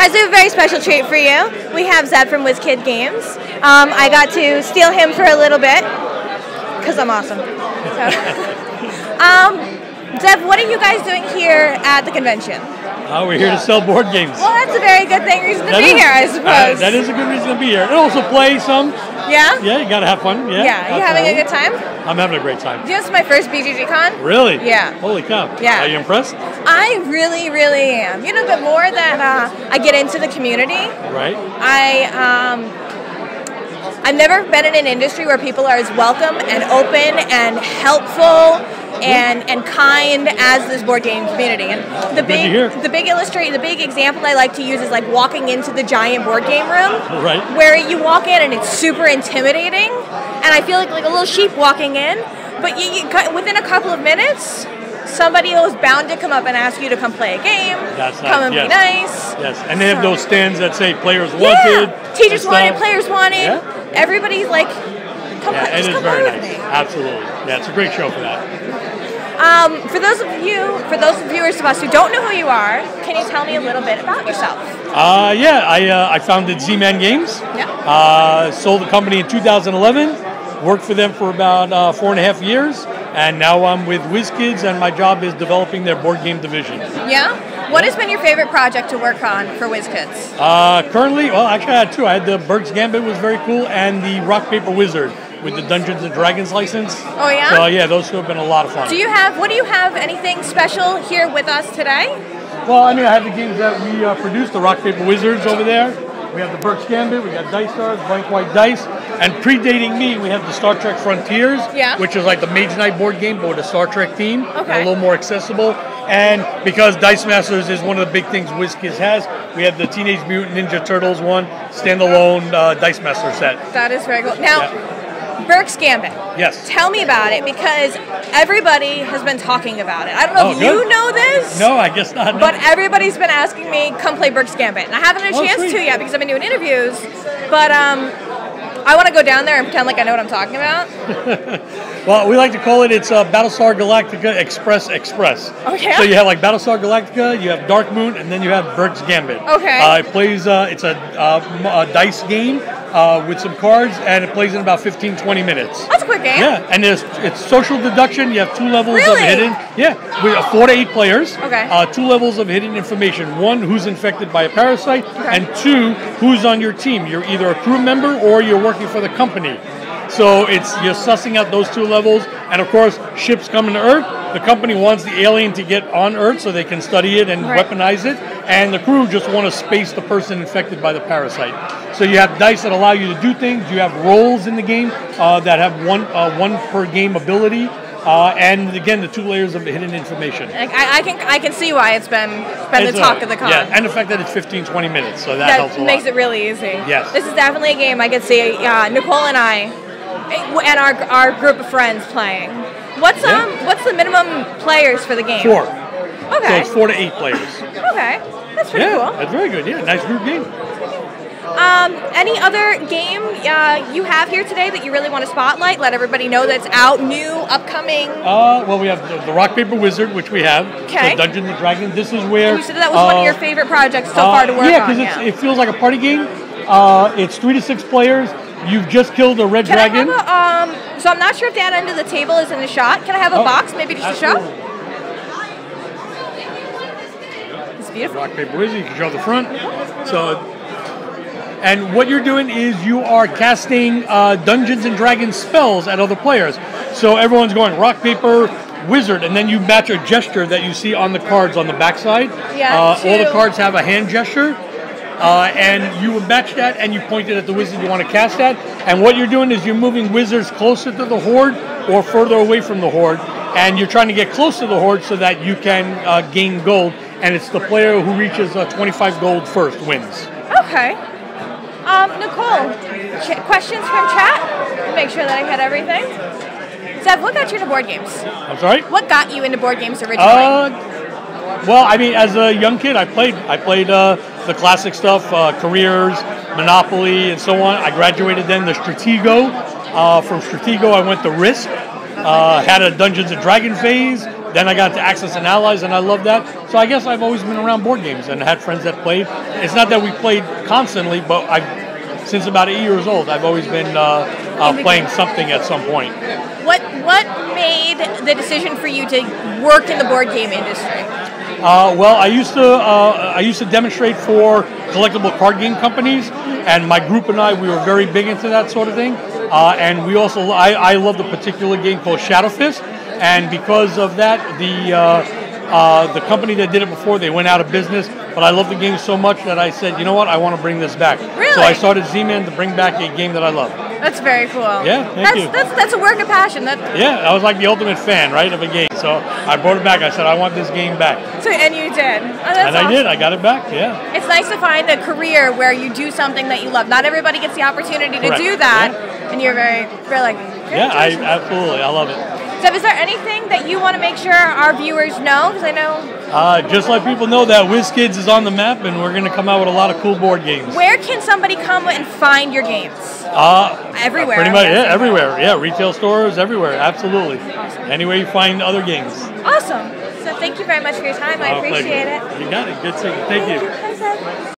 guys, we have a very special treat for you. We have Zeb from Wizkids Games. I got to steal him for a little bit because I'm awesome. So. Zeb, what are you guys doing here at the convention? We're here to sell board games. Well, that's a very good reason to be here, I suppose. That is a good reason to be here. And also play some. Yeah? Yeah, you got to have fun. Yeah, you having a good time? I'm having a great time. This is my first BGG.CON. Really? Yeah. Holy cow. Yeah. Are you impressed? I really, really am. You know, the more that I get into the community, right? I've never been in an industry where people are as welcome and open and helpful and kind as this board game community. And the big example I like to use is like walking into the giant board game room, right? Where you walk in and it's super intimidating, and I feel like a little sheep walking in. But within a couple of minutes, somebody is bound to come up and ask you to come play a game. That's come and be nice. Yes, and they have those stands that say players wanted. Teachers wanted, players wanted. Yeah. Everybody's like, come on, it is come very play nice. with me. Absolutely. Yeah, it's a great show for that. For those viewers of us who don't know who you are, can you tell me a little bit about yourself? I founded Z-Man Games. Yeah. Sold the company in 2011. Worked for them for about 4.5 years. And now I'm with Wizkids, and my job is developing their board game division. Yeah? What has been your favorite project to work on for Wizkids? Currently, well, actually I had two. I had the Burke's Gambit was very cool, and the Rock, Paper, Wizard with the Dungeons & Dragons license. Oh, yeah? So, yeah, those two have been a lot of fun. Do you have anything special here with us today? Well, I mean, I have the games that we produced, the Rock, Paper, Wizards over there. We have the Burke's Gambit, we got Dice Stars, Blank White Dice, and predating me, we have the Star Trek Frontiers, which is like the Mage Knight board game, but with a Star Trek theme, and a little more accessible. And because Dice Masters is one of the big things Wizkids has, we have the Teenage Mutant Ninja Turtles one, standalone Dice Master set. That is very cool. Now, Burke's Gambit. Yes. Tell me about it, because everybody has been talking about it. I don't know if you know this. No, I guess not. No. But everybody's been asking me, come play Burke's Gambit. And I haven't had a chance to yet because I've been doing interviews. But I want to go down there and pretend like I know what I'm talking about. Well, we like to call it's Battlestar Galactica Express. Okay. So you have like Battlestar Galactica, you have Dark Moon, and then you have Burke's Gambit. Okay. It plays, it's a dice game with some cards, and it plays in about 15-20 minutes. That's a quick game. Yeah, and it's social deduction. You have 2 levels of hidden. Yeah, we have 4 to 8 players. Okay. 2 levels of hidden information. 1, who's infected by a parasite, and 2, who's on your team. You're either a crew member or you're working for the company. So you're sussing out those 2 levels, and of course, ships coming to Earth. The company wants the alien to get on Earth so they can study it and weaponize it, and the crew just want to space the person infected by the parasite. So you have dice that allow you to do things. You have rolls in the game that have one per game ability, and again, the 2 layers of hidden information. I can see why it's been the talk of the con. Yeah, and the fact that it's 15-20 minutes, so that helps a lot. Makes it really easy. Yes. This is definitely a game I could see Nicole and I and our group of friends playing. What's the minimum players for the game? 4. Okay. So it's 4 to 8 players. Okay, that's pretty cool. That's very good. Yeah, nice group game. Any other game you have here today that you really want to spotlight? Let everybody know that's out, new, upcoming. Well, we have the Rock, Paper, Wizard, which we have. Okay. The Dungeons & Dragons. This is where... You said that was one of your favorite projects so far to work on. Yeah, because it feels like a party game. It's 3 to 6 players. You've just killed a red dragon. So I'm not sure if that end of the table is in a shot. Can I have a box, maybe just a shot? It's beautiful. Rock, Paper, Wizard. You can show the front. So, and what you're doing is you are casting Dungeons and Dragons spells at other players. So everyone's going Rock, Paper, Wizard, and then you match a gesture that you see on the cards on the backside. Yeah. All the cards have a hand gesture. And you would match that, and you point it at the wizard you want to cast at. And what you're doing is you're moving wizards closer to the horde or further away from the horde, and you're trying to get close to the horde so that you can gain gold. And it's the player who reaches 25 gold first wins. Okay. Nicole, questions from chat? Make sure that I had everything. Zeb, what got you into board games? I'm sorry? What got you into board games originally? Well, I mean, as a young kid, I played the classic stuff, Careers, Monopoly, and so on. I graduated then to Stratego. From Stratego, I went to Risk. Had a Dungeons & Dragons phase. Then I got into Access and Allies, and I love that. So I guess I've always been around board games and had friends that played. It's not that we played constantly, but since about 8 years old, I've always been playing something at some point. What made the decision for you to work in the board game industry? Well, I used to demonstrate for collectible card game companies, and my group and I, we were very big into that sort of thing. And we also, I loved a particular game called Shadow Fist, and because of that, the company that did it before, they went out of business. But I love the game so much that I said, you know what, I want to bring this back. Really? So I started Z-Man to bring back a game that I love. That's very cool. Yeah, thank you. That's a work of passion. Yeah, I was like the ultimate fan, right, of a game. So I brought it back. I said, I want this game back. And you did. Oh, and awesome. I did. I got it back, yeah. It's nice to find a career where you do something that you love. Not everybody gets the opportunity to do that. Yeah. And you're very like... Yeah, absolutely. I love it. So is there anything that you want to make sure our viewers know? Because I know... just let people know that Wizkids is on the map, and we're going to come out with a lot of cool board games. Where can somebody come and find your games? Everywhere. Pretty much, yeah, everywhere. Yeah, retail stores, everywhere. Absolutely. Awesome. Anywhere you find other games. Awesome. So thank you very much for your time. I appreciate it. You got it. Good seeing you. Thank you.